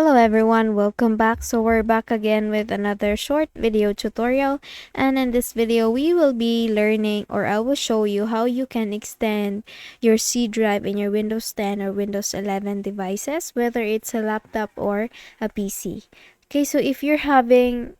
Hello everyone, welcome back. So we're back again with another short video tutorial, and in this video we will be learning, or I will show you how you can extend your C drive in your Windows 10 or Windows 11 devices, whether it's a laptop or a PC. Okay, so if you're having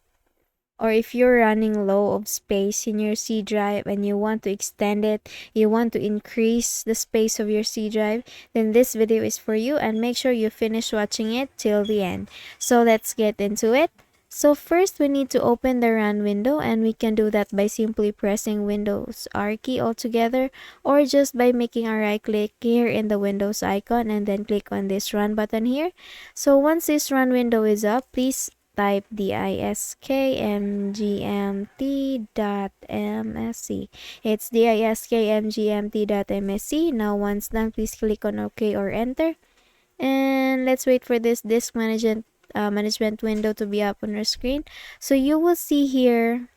or if you're running low of space in your C drive and you want to extend it, you want to increase the space of your C drive, then this video is for you, and make sure you finish watching it till the end. So let's get into it. So first we need to open the run window, and we can do that by simply pressing Windows R key altogether, or just by making a right click here in the Windows icon and then click on this run button here. So once this run window is up, please type diskmgmt.msc. It's diskmgmt.msc. Now once done, please click on OK or enter. And let's wait for this disk management window to be up on your screen. So you will see here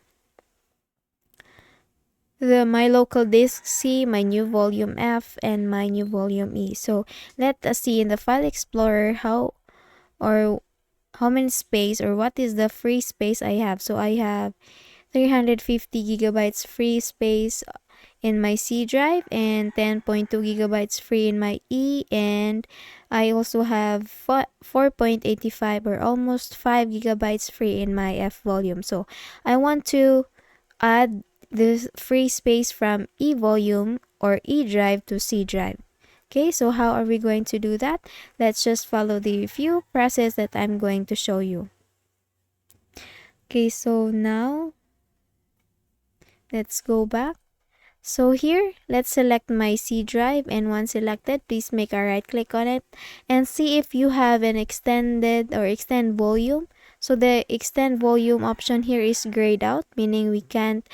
the my local disk C, my new volume F, and my new volume E. So let us see in the file explorer how many space, or what is the free space I have. So I have 350 gigabytes free space in my C drive and 10.2 gigabytes free in my E, and I also have 4.85 or almost 5 gigabytes free in my F volume. So I want to add this free space from E volume or E drive to C drive. Okay, so how are we going to do that? Let's just follow the few process that I'm going to show you. Okay, so now let's go back. So here, let's select my C drive, and once selected, please make a right click on it and see if you have an extended or extend volume. So the extend volume option here is grayed out, meaning we can't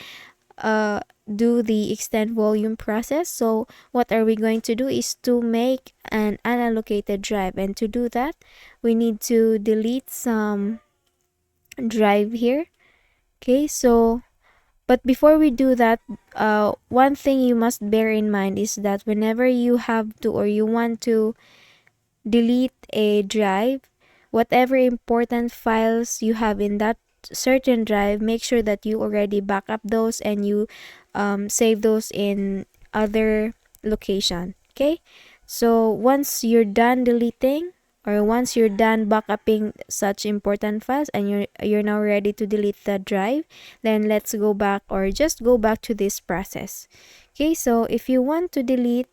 do the extend volume process. So what are we going to do is to make an unallocated drive, and to do that we need to delete some drive here. Okay, so but before we do that, one thing you must bear in mind is that whenever you have to, or you want to delete a drive, whatever important files you have in that certain drive, make sure that you already back up those and you save those in other location. Okay, so once you're done deleting, or once you're done backupping such important files and you're now ready to delete the drive, then let's go back, or just go back to this process. Okay, so if you want to delete,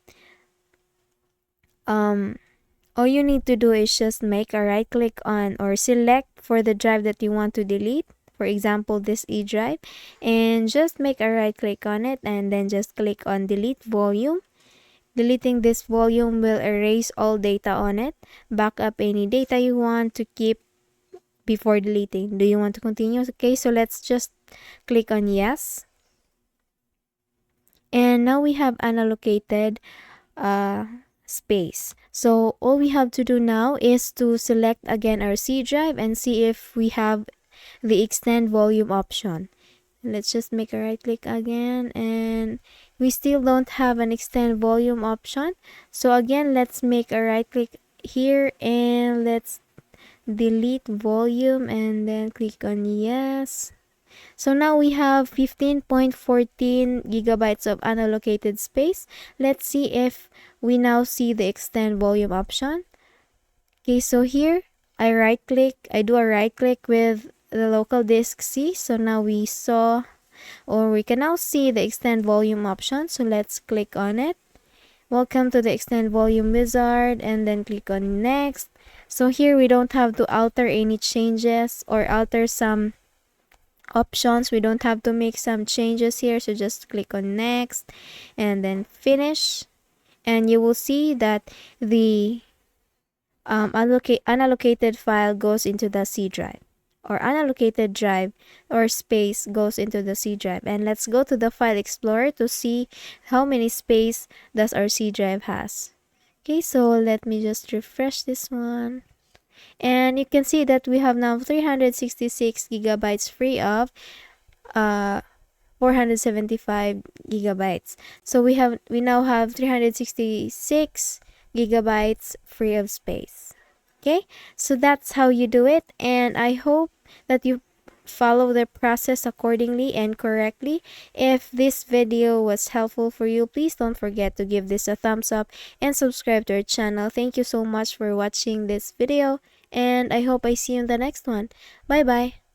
all you need to do is just make a right click on, or select for the drive that you want to delete, for example this E drive, and just make a right click on it and then just click on delete volume. Deleting this volume will erase all data on it. Back up any data you want to keep before deleting. Do you want to continue? Okay, so let's just click on yes. And now we have unallocated space. So all we have to do now is to select again our C drive and see if we have the extend volume option. Let's just make a right click again, and we still don't have an extend volume option. So again, let's make a right click here and let's delete volume and then click on yes. So now we have 15.14 gigabytes of unallocated space. Let's see if we now see the extend volume option. Okay, so here I do a right click with the local disk C. So now we saw, or we can now see the extend volume option. So let's click on it. Welcome to the extend volume wizard, and then click on next. So here we don't have to alter any changes or alter some options. We don't have to make some changes here, so just click on next and then finish, and you will see that the unallocated file goes into the C drive, or unallocated drive or space goes into the C drive. And let's go to the file explorer to see how many space does our C drive has. Okay, so let me just refresh this one, and you can see that we have now 366 gigabytes free of 475 gigabytes. So we now have 366 gigabytes free of space. Okay, so that's how you do it, and I hope that you follow the process accordingly and correctly. If this video was helpful for you, please don't forget to give this a thumbs up and subscribe to our channel. Thank you so much for watching this video, and I hope I see you in the next one. Bye bye.